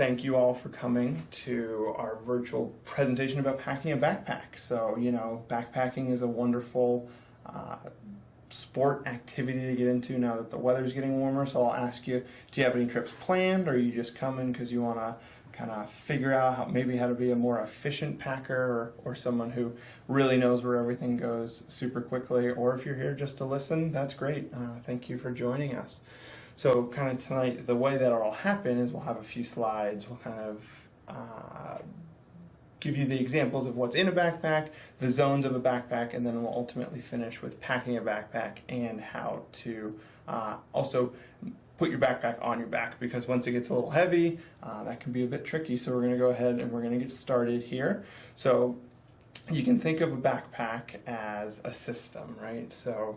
thank you all for coming to our virtual presentation about packing a backpack. So, backpacking is a wonderful sport activity to get into now that the weather's getting warmer. So I'll ask you, do you have any trips planned, or are you just coming because you want to kind of figure out how to be a more efficient packer, or someone who really knows where everything goes super quickly? Or if you're here just to listen, that's great. Thank you for joining us. So kind of tonight, the way that it'll happen is we'll have a few slides. We'll kind of give you the examples of what's in a backpack, the zones of a backpack, and then we'll ultimately finish with packing a backpack and how to also put your backpack on your back, because once it gets a little heavy, that can be a bit tricky. So we're going to go ahead and we're going to get started here. So you can think of a backpack as a system, right? So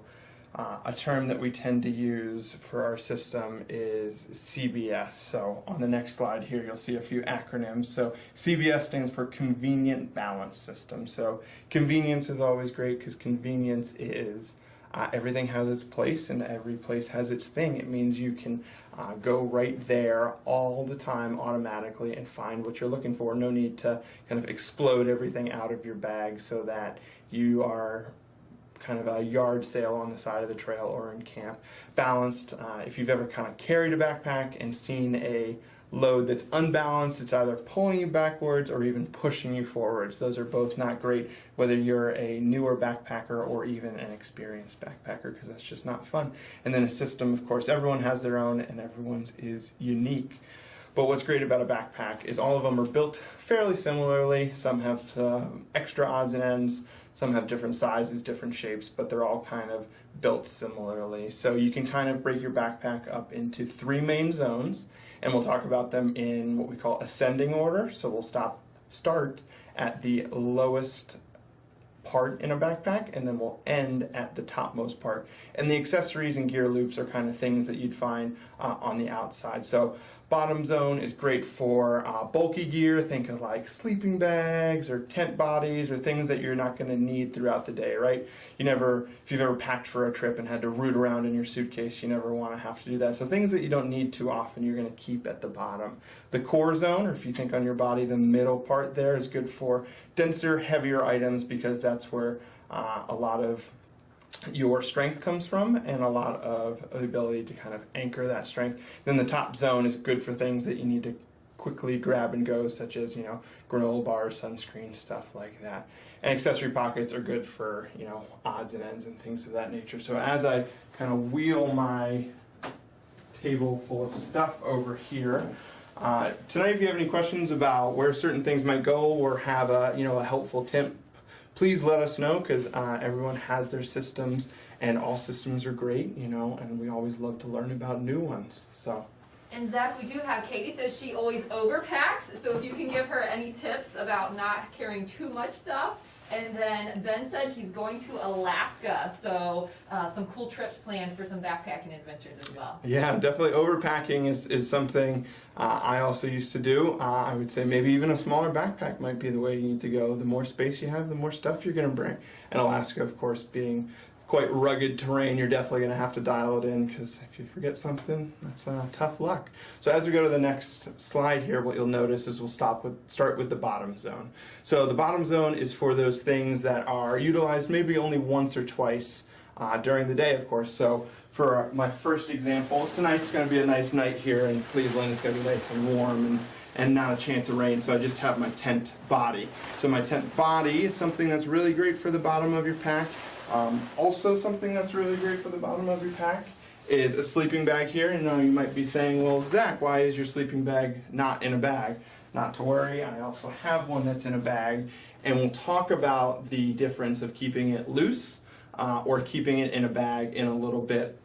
a term that we tend to use for our system is CBS. So on the next slide here, you'll see a few acronyms. So CBS stands for Convenient Balance System. So convenience is always great, because convenience is everything has its place and every place has its thing. It means you can go right there all the time automatically and find what you're looking for. No need to kind of explode everything out of your bag so that you are kind of a yard sale on the side of the trail or in camp. Balanced, if you've ever kind of carried a backpack and seen a load that's unbalanced, it's either pulling you backwards or even pushing you forwards. Those are both not great, whether you're a newer backpacker or even an experienced backpacker, because that's just not fun. And then a system, of course, everyone has their own and everyone's is unique. But what's great about a backpack is all of them are built fairly similarly. Some have extra odds and ends, some have different sizes, different shapes, but they're all kind of built similarly. So you can kind of break your backpack up into 3 main zones, and we'll talk about them in what we call ascending order. So we'll start at the lowest part in a backpack, and then we'll end at the topmost part. And the accessories and gear loops are kind of things that you'd find on the outside. So bottom zone is great for bulky gear. Think of like sleeping bags or tent bodies or things that you're not going to need throughout the day, right? If you've ever packed for a trip and had to root around in your suitcase, you never want to have to do that. So things that you don't need too often, you're going to keep at the bottom. The core zone, or if you think on your body, the middle part there, is good for denser, heavier items, because that's where a lot of your strength comes from, and a lot of the ability to kind of anchor that strength. Then the top zone is good for things that you need to quickly grab and go, such as granola bars, sunscreen, stuff like that. And accessory pockets are good for odds and ends and things of that nature. So as I kind of wheel my table full of stuff over here, tonight, if you have any questions about where certain things might go, or have a helpful tip, please let us know, because everyone has their systems, and all systems are great, and we always love to learn about new ones. So. And Zach, we do have Katie says she always overpacks, so if you can give her any tips about not carrying too much stuff. And then Ben said he's going to Alaska, so some cool trips planned for some backpacking adventures as well. Yeah, definitely overpacking is something I also used to do. I would say maybe even a smaller backpack might be the way you need to go. The more space you have, the more stuff you're going to bring. And Alaska, of course, being quite rugged terrain, you're definitely going to have to dial it in, because if you forget something, that's tough luck. So as we go to the next slide here, what you'll notice is we'll start with the bottom zone. So the bottom zone is for those things that are utilized maybe only once or twice during the day, of course. So for my first example, tonight's going to be a nice night here in Cleveland. It's going to be nice and warm and not a chance of rain, so I just have my tent body. So my tent body is something that's really great for the bottom of your pack. Also, something that's really great for the bottom of your pack is a sleeping bag here. And you might be saying, well, Zach, why is your sleeping bag not in a bag? Not to worry, I also have one that's in a bag, and we'll talk about the difference of keeping it loose or keeping it in a bag in a little bit.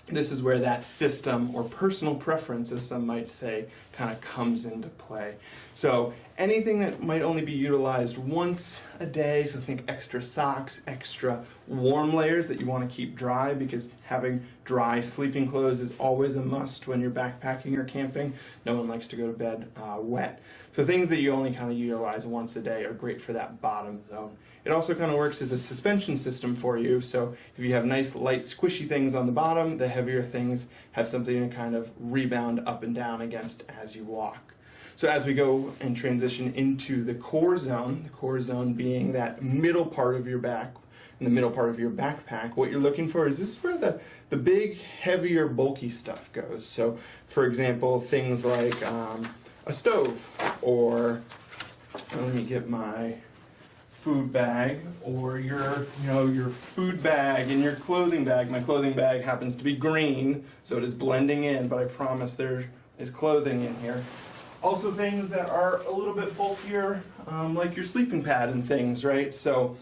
This is where that system, or personal preference, as some might say, kind of comes into play. So anything that might only be utilized once a day, so think extra socks, extra warm layers that you want to keep dry, because having dry sleeping clothes is always a must when you're backpacking or camping. No one likes to go to bed wet. So things that you only kind of utilize once a day are great for that bottom zone. It also kind of works as a suspension system for you, so if you have nice light squishy things on the bottom, the heavier things have something to kind of rebound up and down against as you walk. So as we go and transition into the core zone being that middle part of your back, in the middle part of your backpack, what you're looking for is this is where the big, heavier, bulky stuff goes. So, for example, things like a stove, or let me get my food bag, or your food bag and your clothing bag. My clothing bag happens to be green, so it is blending in, but I promise there is clothing in here. Also things that are a little bit bulkier, like your sleeping pad and things, right? So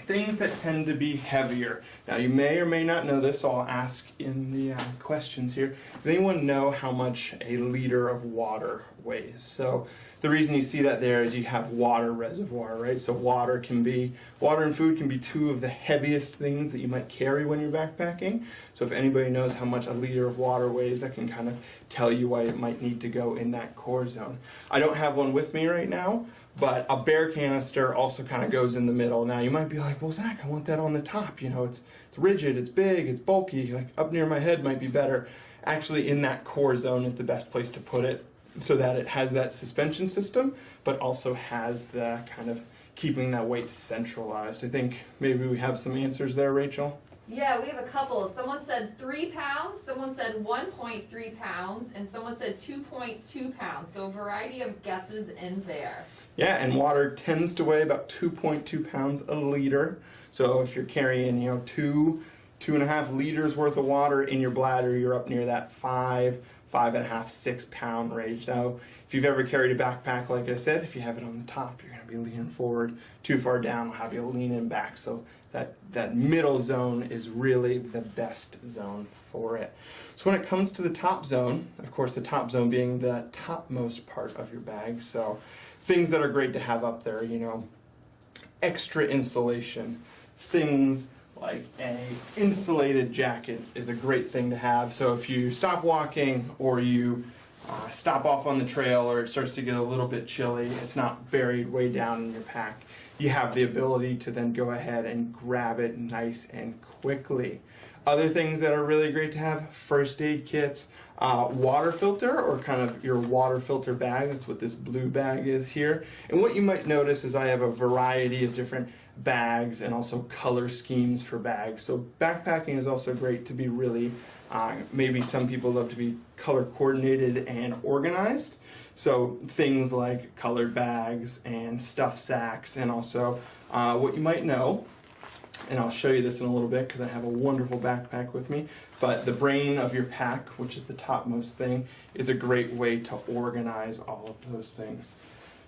things that tend to be heavier. Now you may or may not know this, so I'll ask in the questions here. Does anyone know how much a liter of water weighs? So the reason you see that there is you have water reservoir, right? So water and food can be two of the heaviest things that you might carry when you're backpacking. So if anybody knows how much a liter of water weighs, that can kind of tell you why it might need to go in that core zone. I don't have one with me right now, but a bear canister also kind of goes in the middle. Now you might be like, well, Zach, I want that on the top. You know, it's rigid, it's big, it's bulky. Like up near my head might be better. Actually, in that core zone is the best place to put it, so that it has that suspension system, but also has the kind of keeping that weight centralized. I think maybe we have some answers there, Rachel. Yeah, we have a couple. Someone said 3 pounds, someone said 1.3 pounds, and someone said 2.2 pounds. So a variety of guesses in there. Yeah, and water tends to weigh about 2.2 pounds a liter. So if you're carrying, 2.5 liters worth of water in your bladder, you're up near that 5.5, 6 pound range. Now, if you've ever carried a backpack, like I said, if you have it on the top, you're going to be leaning forward. Too far down will have you leaning back. So that middle zone is really the best zone for it. So when it comes to the top zone, of course, the top zone being the topmost part of your bag. So things that are great to have up there, extra insulation, things like a insulated jacket is a great thing to have. So if you stop walking, or you stop off on the trail, or it starts to get a little bit chilly, it's not buried way down in your pack, you have the ability to then go ahead and grab it nice and quickly. Other things that are really great to have: first aid kits, water filter, or kind of your water filter bag. That's what this blue bag is here. And what you might notice is I have a variety of different bags and also color schemes for bags. So backpacking is also great to be really, maybe some people love to be color coordinated and organized. So things like colored bags and stuff sacks, and also what you might know, and I'll show you this in a little bit because I have a wonderful backpack with me, but the brain of your pack, which is the topmost thing, is a great way to organize all of those things.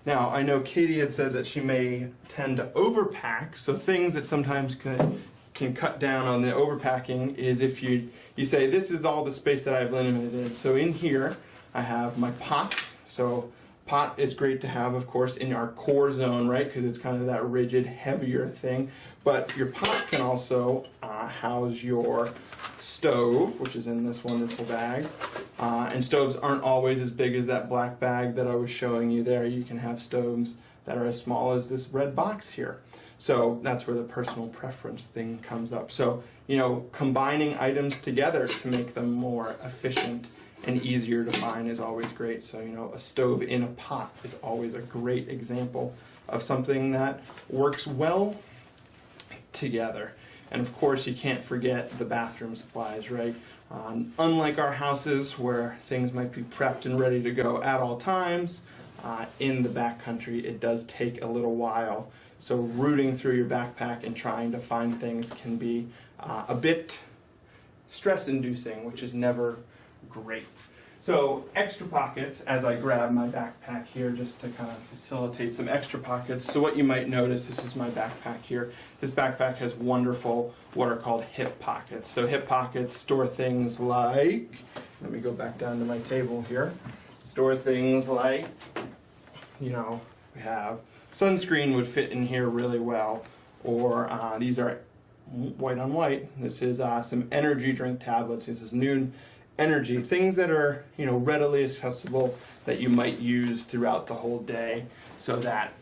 Now, I know Katie had said that she may tend to overpack, so things that sometimes can cut down on the overpacking is if you say, this is all the space that I've limited. So in here, I have my pot. So pot is great to have, of course, in our core zone, right? Because it's kind of that rigid, heavier thing. But your pot can also house your stove, which is in this wonderful bag. And stoves aren't always as big as that black bag that I was showing you there. You can have stoves that are as small as this red box here. So that's where the personal preference thing comes up. So, combining items together to make them more efficient and easier to find is always great. So, a stove in a pot is always a great example of something that works well together. And of course, you can't forget the bathroom supplies, right? Unlike our houses where things might be prepped and ready to go at all times, in the backcountry, it does take a little while. So rooting through your backpack and trying to find things can be a bit stress-inducing, which is never great. So extra pockets, as I grab my backpack here just to kind of facilitate some extra pockets. So what you might notice, this is my backpack here. This backpack has wonderful what are called hip pockets. So hip pockets store things like, let me go back down to my table here. Store things like, we have sunscreen would fit in here really well, or these are white on white. This is some energy drink tablets. This is Noon Energy, things that are readily accessible that you might use throughout the whole day, so that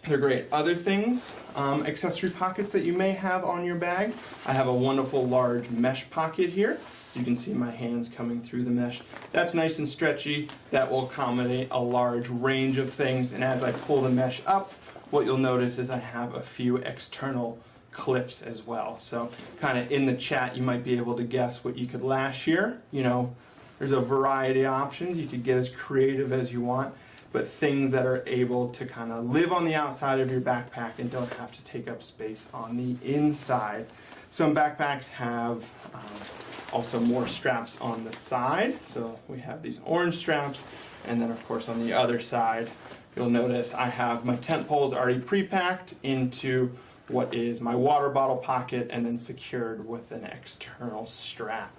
they're great. Other things, accessory pockets that you may have on your bag. I have a wonderful large mesh pocket here. So you can see my hands coming through the mesh. That's nice and stretchy. That will accommodate a large range of things. And as I pull the mesh up, what you'll notice is I have a few external clips as well. So kind of in the chat, you might be able to guess what you could lash here. You know, there's a variety of options. You could get as creative as you want, but things that are able to kind of live on the outside of your backpack and don't have to take up space on the inside. Some backpacks have also more straps on the side. So we have these orange straps, and then of course on the other side, you'll notice I have my tent poles already pre-packed into what is my water bottle pocket and then secured with an external strap.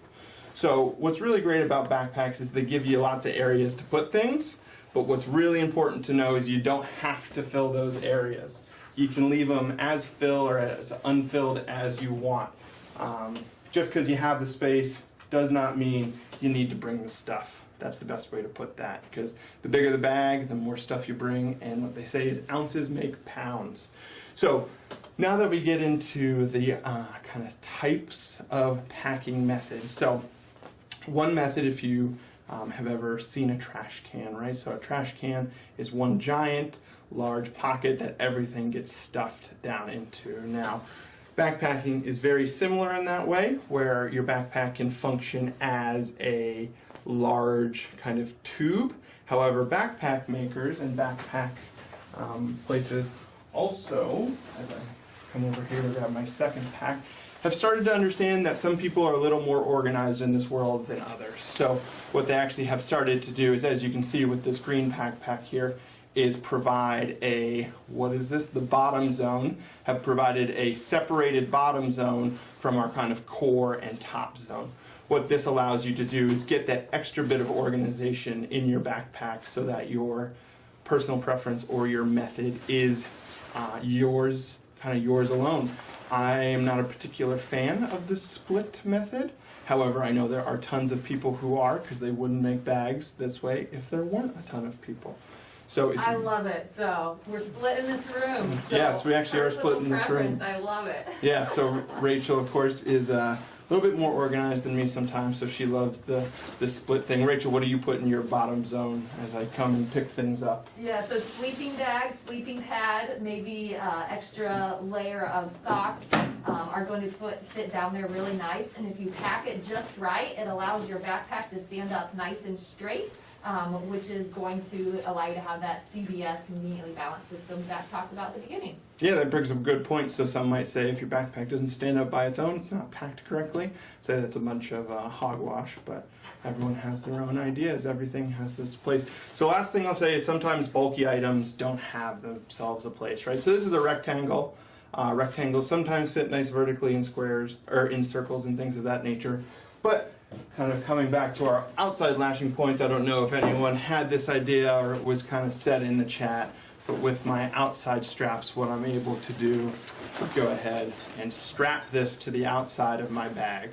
So what's really great about backpacks is they give you lots of areas to put things, but what's really important to know is you don't have to fill those areas. You can leave them as full or as unfilled as you want. Just because you have the space does not mean you need to bring the stuff. That's the best way to put that, because the bigger the bag, the more stuff you bring, and what they say is ounces make pounds. So now that we get into the kind of types of packing methods. So one method, if you have ever seen a trash can, right? So a trash can is one giant, large pocket that everything gets stuffed down into. Now, backpacking is very similar in that way, where your backpack can function as a large kind of tube. However, backpack makers and backpack places also, as I come over here to grab my second pack, have started to understand that some people are a little more organized in this world than others. So what they actually have started to do is, as you can see with this green backpack here, is provide a, what is this? The bottom zone, have provided a separated bottom zone from our kind of core and top zone. What this allows you to do is get that extra bit of organization in your backpack so that your personal preference or your method is yours, kind of yours alone. I am not a particular fan of the split method. However, I know there are tons of people who are, because they wouldn't make bags this way if there weren't a ton of people. So I love it. So we're split in this room. So yes, we actually are split in this room. I love it. Yeah, so Rachel, of course, is a little bit more organized than me sometimes, so she loves the split thing. Rachel, what do you put in your bottom zone as I come and pick things up? Yeah, so sleeping bag, sleeping pad, maybe extra layer of socks are going to fit down there really nice. And if you pack it just right, it allows your backpack to stand up nice and straight. Which is going to allow you to have that CBS, conveniently balanced system that I talked about at the beginning. Yeah, that brings up a good point. So some might say if your backpack doesn't stand up by its own, it's not packed correctly. Say that's a bunch of hogwash, but everyone has their own ideas. Everything has this place. So last thing I'll say is sometimes bulky items don't have themselves a place, right? So this is a rectangle. Rectangles sometimes fit nice vertically in squares or in circles and things of that nature. But kind of coming back to our outside lashing points, I don't know if anyone had this idea or it was kind of said in the chat, but with my outside straps, what I'm able to do is go ahead and strap this to the outside of my bag.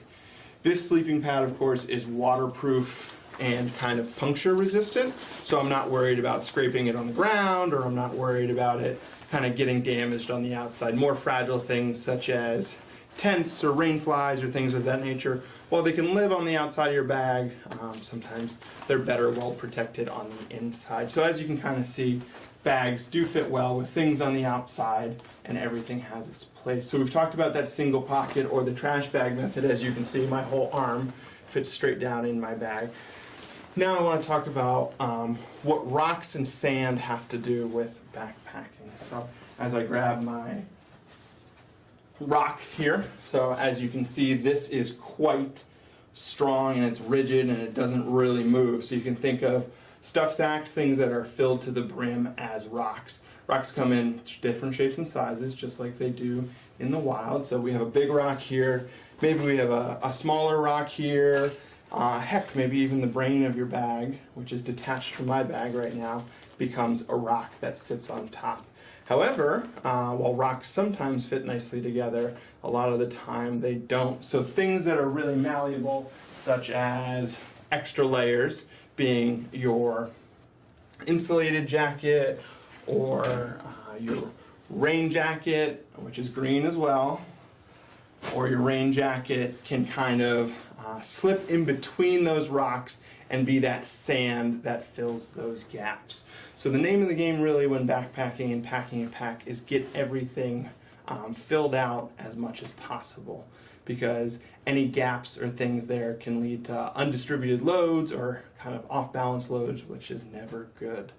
This sleeping pad, of course, is waterproof and kind of puncture resistant, so I'm not worried about scraping it on the ground, or I'm not worried about it kind of getting damaged on the outside. More fragile things such as tents or rain flies or things of that nature, while they can live on the outside of your bag, sometimes they're better well protected on the inside. So as you can kind of see, bags do fit well with things on the outside, and everything has its place. So we've talked about that single pocket or the trash bag method. As you can see, my whole arm fits straight down in my bag. Now I want to talk about what rocks and sand have to do with backpacking. So as I grab my rock here, so as you can see, this is quite strong and it's rigid and it doesn't really move. So you can think of stuff sacks, things that are filled to the brim, as rocks. Rocks come in different shapes and sizes, just like they do in the wild. So we have a big rock here, maybe we have a smaller rock here, heck, maybe even the brain of your bag, which is detached from my bag right now, becomes a rock that sits on top. However, while rocks sometimes fit nicely together, a lot of the time they don't. So things that are really malleable, such as extra layers, being your insulated jacket or your rain jacket, which is green as well, or your rain jacket can kind of slip in between those rocks and be that sand that fills those gaps. So the name of the game really when backpacking and packing a pack is get everything filled out as much as possible, because any gaps or things there can lead to undistributed loads or kind of off-balance loads, which is never good.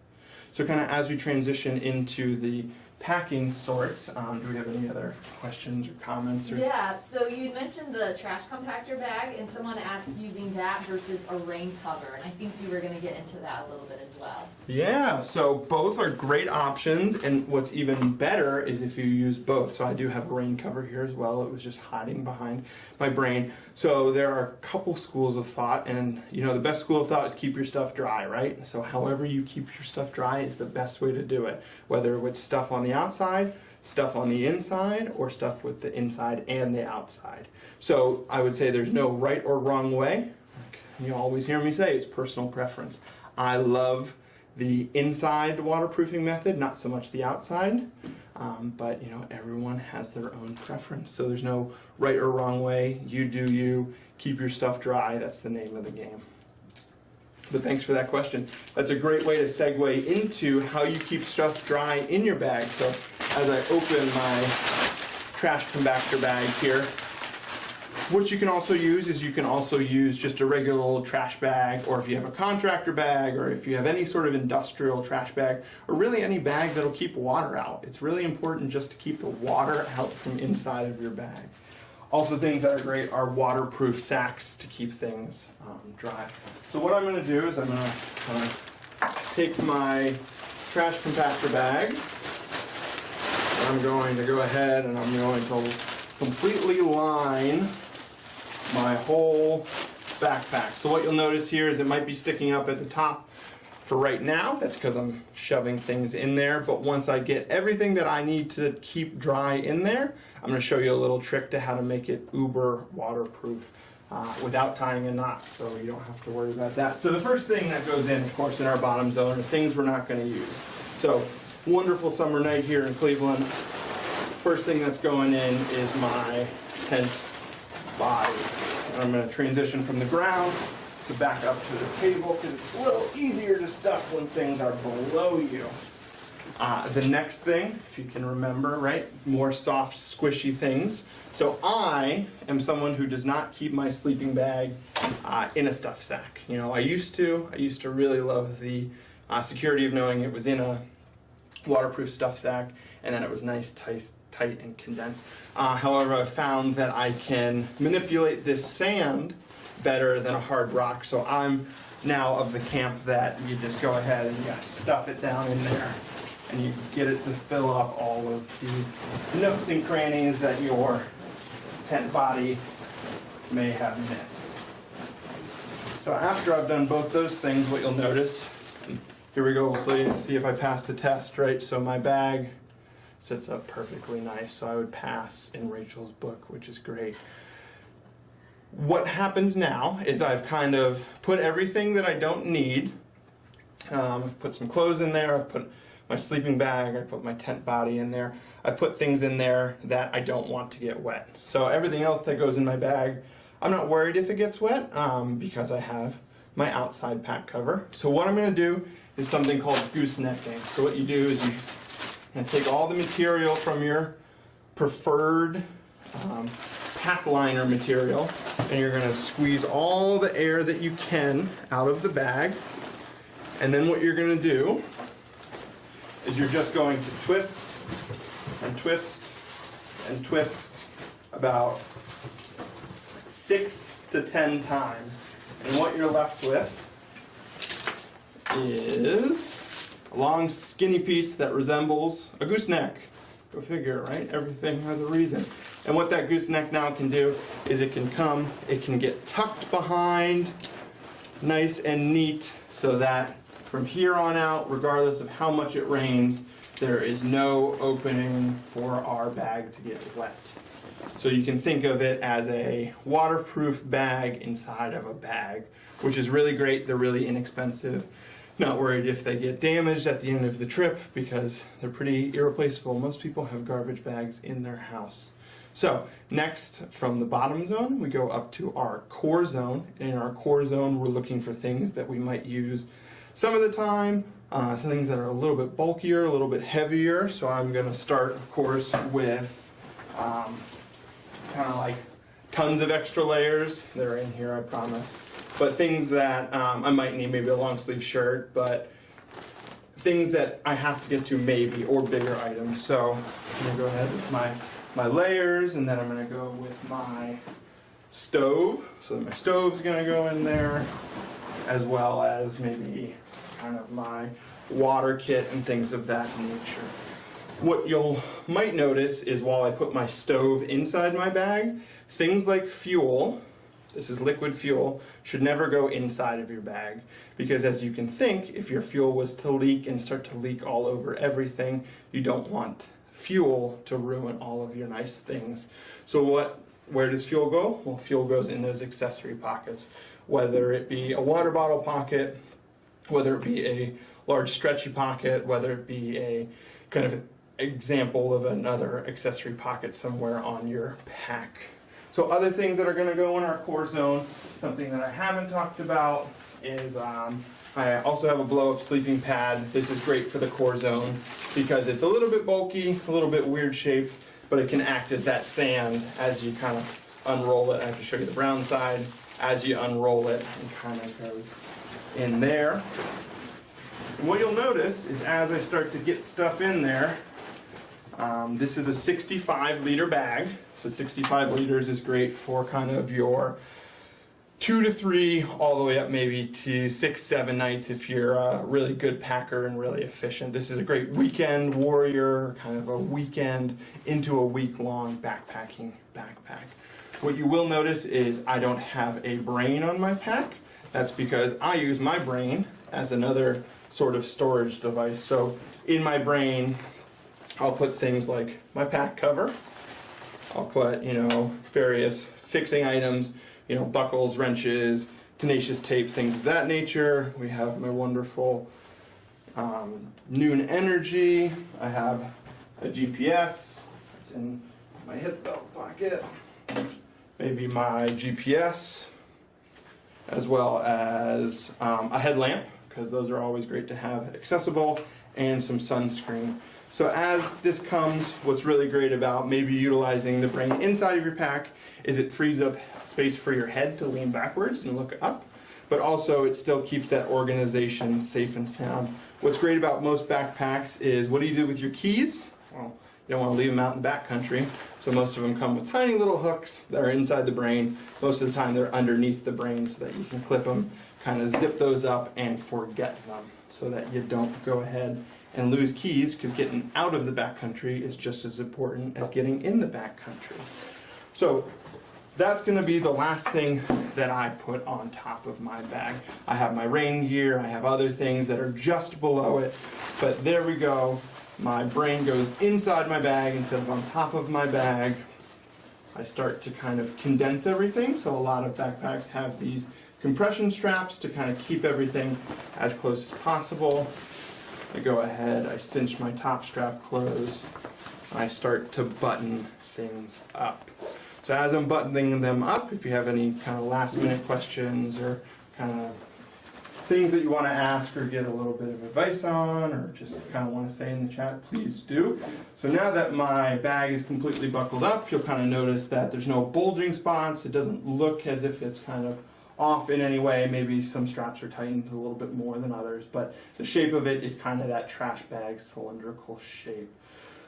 So kind of as we transition into the packing sorts, do we have any other questions or comments? Yeah, so you mentioned the trash compactor bag, and someone asked using that versus a rain cover, and I think you were going to get into that a little bit as well. Yeah, so both are great options, and what's even better is if you use both. So I do have a rain cover here as well. It was just hiding behind my brain. So there are a couple schools of thought, and you know the best school of thought is keep your stuff dry, right? So however you keep your stuff dry is the best way to do it, whether it's stuff on the outside, stuff on the inside, or stuff with the inside and the outside. So I would say there's no right or wrong way. You always hear me say it's personal preference. I love the inside waterproofing method, not so much the outside, but you know everyone has their own preference. So there's no right or wrong way. You do you. Keep your stuff dry. That's the name of the game. But thanks for that question. That's a great way to segue into how you keep stuff dry in your bag. So as I open my trash compactor bag here, what you can also use is you can also use just a regular old trash bag, or if you have a contractor bag, or if you have any sort of industrial trash bag, or really any bag that'll keep water out. It's really important just to keep the water out from inside of your bag. Also, things that are great are waterproof sacks to keep things dry. So what I'm going to do is I'm going to take my trash compactor bag, and I'm going to go ahead and I'm going to completely line my whole backpack. So what you'll notice here is it might be sticking up at the top for right now. That's because I'm shoving things in there. But once I get everything that I need to keep dry in there, I'm going to show you a little trick to how to make it uber waterproof without tying a knot. So you don't have to worry about that. So the first thing that goes in, of course, in our bottom zone are things we're not going to use. So wonderful summer night here in Cleveland. First thing that's going in is my tent body. And I'm going to transition from the ground to back up to the table because it's a little easier to stuff when things are below you. The next thing, if you can remember, right, more soft, squishy things. So I am someone who does not keep my sleeping bag in a stuff sack. You know, I used to really love the security of knowing it was in a waterproof stuff sack, and then it was nice, tight and condensed. However, I've found that I can manipulate this sand better than a hard rock. So I'm now of the camp that you just go ahead and stuff it down in there, and you get it to fill up all of the nooks and crannies that your tent body may have missed. So after I've done both those things, what you'll notice, and here we go, we'll see if I pass the test, right? So my bag sits up perfectly nice, so I would pass in Rachel's book, which is great. What happens now is I've kind of put everything that I don't need. I've put some clothes in there, I've put my sleeping bag, I put my tent body in there. I've put things in there that I don't want to get wet. So everything else that goes in my bag, I'm not worried if it gets wet because I have my outside pack cover. So what I'm going to do is something called goosenecking. So what you do is you take all the material from your preferred pack liner material, and you're going to squeeze all the air that you can out of the bag. And then what you're going to do is you're just going to twist and twist and twist about 6 to 10 times. And what you're left with is a long skinny piece that resembles a gooseneck. Go figure, right? Everything has a reason. And what that gooseneck now can do is it can get tucked behind nice and neat, so that from here on out, regardless of how much it rains, there is no opening for our bag to get wet. So you can think of it as a waterproof bag inside of a bag, which is really great. They're really inexpensive. Not worried if they get damaged at the end of the trip because they're pretty irreplaceable. Most people have garbage bags in their house. So next, from the bottom zone, we go up to our core zone. In our core zone, we're looking for things that we might use some of the time, some things that are a little bit bulkier, a little bit heavier. So I'm going to start, of course, with kind of like tons of extra layers. They're in here, I promise. But things that I might need, maybe a long sleeve shirt, but things that I have to get to maybe, or bigger items. So I'm going to go ahead with my layers, and then I'm going to go with my stove. So my stove's going to go in there, as well as maybe kind of my water kit and things of that nature. What you'll might notice is while I put my stove inside my bag, things like fuel, this is liquid fuel, should never go inside of your bag, because as you can think, if your fuel was to leak and start to leak all over everything, you don't want fuel to ruin all of your nice things. So where does fuel go? Well, fuel goes in those accessory pockets, whether it be a water bottle pocket, whether it be a large stretchy pocket, whether it be a kind of example of another accessory pocket somewhere on your pack. So other things that are going to go in our core zone, something that I haven't talked about is I also have a blow-up sleeping pad. This is great for the core zone because it's a little bit bulky, a little bit weird shaped, but it can act as that sand as you kind of unroll it. I have to show you the brown side. As you unroll it, it kind of goes in there. And what you'll notice is as I start to get stuff in there, this is a 65-liter bag. So 65 liters is great for kind of your 2 to 3, all the way up maybe to 6, 7 nights if you're a really good packer and really efficient. This is a great weekend warrior, kind of a weekend into a week-long backpacking backpack. What you will notice is I don't have a brain on my pack. That's because I use my brain as another sort of storage device. So in my brain, I'll put things like my pack cover. I'll put, various fixing items, buckles, wrenches, tenacious tape, things of that nature. We have my wonderful Noon Energy. I have a GPS. It's in my hip belt pocket. Maybe my GPS, as well as a headlamp, because those are always great to have accessible, and some sunscreen. So as this comes, what's really great about maybe utilizing the brain inside of your pack is it frees up space for your head to lean backwards and look up, but also it still keeps that organization safe and sound. What's great about most backpacks is, what do you do with your keys? Well, you don't want to leave them out in the backcountry, so most of them come with tiny little hooks that are inside the brain. Most of the time they're underneath the brain so that you can clip them, kind of zip those up and forget them, so that you don't go ahead and lose keys, because getting out of the backcountry is just as important as getting in the backcountry. So that's going to be the last thing that I put on top of my bag. I have my rain gear, I have other things that are just below it, but there we go. My brain goes inside my bag instead of on top of my bag. I start to kind of condense everything, so a lot of backpacks have these compression straps to kind of keep everything as close as possible. I go ahead, I cinch my top strap closed, and I start to button things up. So as I'm buttoning them up, if you have any kind of last minute questions or kind of things that you want to ask or get a little bit of advice on, or just kind of want to say in the chat, please do. So now that my bag is completely buckled up, you'll kind of notice that there's no bulging spots. It doesn't look as if it's kind of off in any way. Maybe some straps are tightened a little bit more than others, but the shape of it is kind of that trash bag cylindrical shape.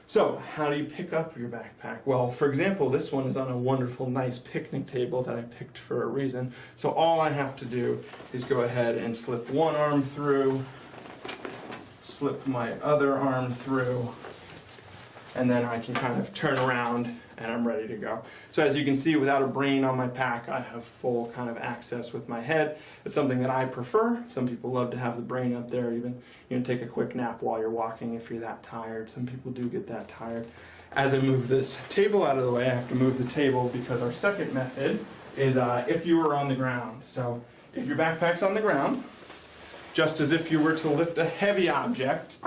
So how do you pick up your backpack? Well, for example, this one is on a wonderful, nice picnic table that I picked for a reason. So all I have to do is go ahead and slip one arm through, slip my other arm through, and then I can kind of turn around and I'm ready to go. So as you can see, without a brain on my pack, I have full kind of access with my head. It's something that I prefer. Some people love to have the brain up there, even take a quick nap while you're walking if you're that tired. Some people do get that tired. As I move this table out of the way, I have to move the table because our second method is if you were on the ground. So if your backpack's on the ground, just as if you were to lift a heavy object.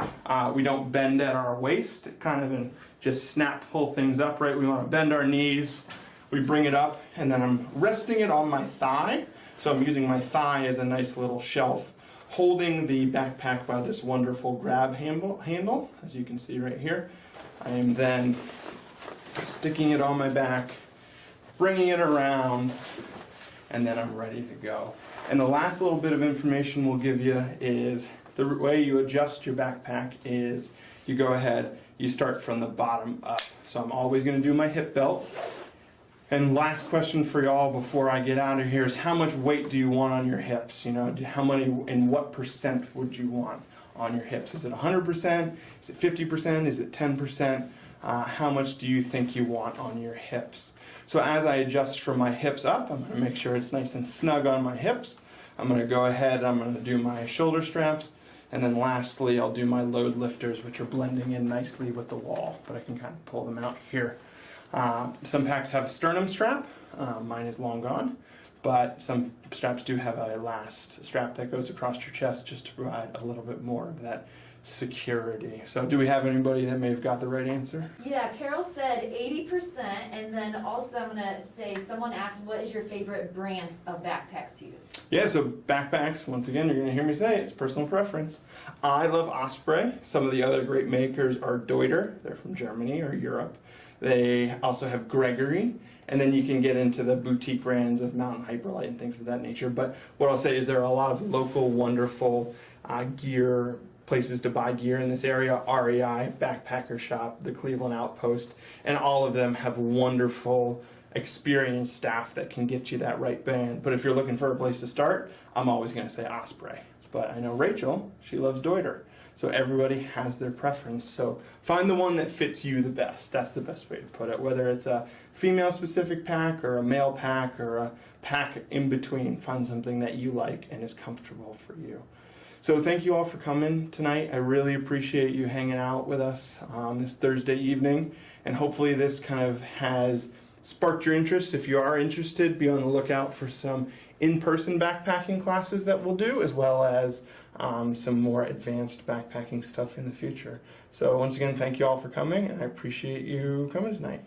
We don't bend at our waist, kind of just snap, pull things up, right? We want to bend our knees. We bring it up, and then I'm resting it on my thigh. So I'm using my thigh as a nice little shelf, holding the backpack by this wonderful grab handle, as you can see right here. I am then sticking it on my back, bringing it around, and then I'm ready to go. And the last little bit of information we'll give you is the way you adjust your backpack is you go ahead, you start from the bottom up. So I'm always going to do my hip belt. And last question for y'all before I get out of here is how much weight do you want on your hips? You know, how many and what percent would you want on your hips? Is it 100%? Is it 50%? Is it 10%? How much do you think you want on your hips? So as I adjust from my hips up, I'm going to make sure it's nice and snug on my hips. I'm going to go ahead, I'm going to do my shoulder straps, and then lastly I'll do my load lifters, which are blending in nicely with the wall, but I can kind of pull them out here. Some packs have a sternum strap, mine is long gone, but some straps do have a last strap that goes across your chest just to provide a little bit more of that security. So do we have anybody that may have got the right answer? Yeah, Carol said 80%, and then also I'm going to say someone asked what is your favorite brand of backpacks to use? Yeah, so backpacks, once again, you're going to hear me say it's personal preference. I love Osprey. Some of the other great makers are Deuter. They're from Germany or Europe. They also have Gregory, and then you can get into the boutique brands of Mountain Hyperlight and things of that nature. But what I'll say is there are a lot of local, wonderful gear places to buy gear in this area. REI, Backpacker Shop, the Cleveland Outpost, and all of them have wonderful, experienced staff that can get you that right band. But if you're looking for a place to start, I'm always going to say Osprey. But I know Rachel, she loves Deuter. So everybody has their preference. So find the one that fits you the best. That's the best way to put it. Whether it's a female-specific pack or a male pack or a pack in between, find something that you like and is comfortable for you. So thank you all for coming tonight. I really appreciate you hanging out with us this Thursday evening. And hopefully this kind of has sparked your interest. If you are interested, be on the lookout for some in-person backpacking classes that we'll do, as well as some more advanced backpacking stuff in the future. So once again, thank you all for coming, and I appreciate you coming tonight.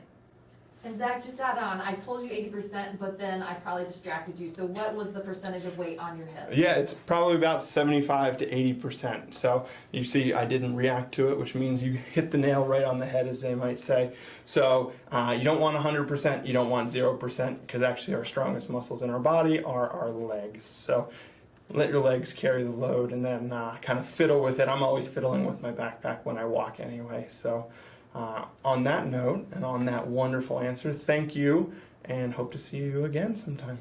And Zach, just add on, I told you 80%, but then I probably distracted you. So what was the percentage of weight on your hips? Yeah, it's probably about 75 to 80%. So you see, I didn't react to it, which means you hit the nail right on the head, as they might say. So you don't want 100%, you don't want 0%, because actually our strongest muscles in our body are our legs. So let your legs carry the load, and then kind of fiddle with it. I'm always fiddling with my backpack when I walk anyway. So on that note, and on that wonderful answer, thank you, and hope to see you again sometime.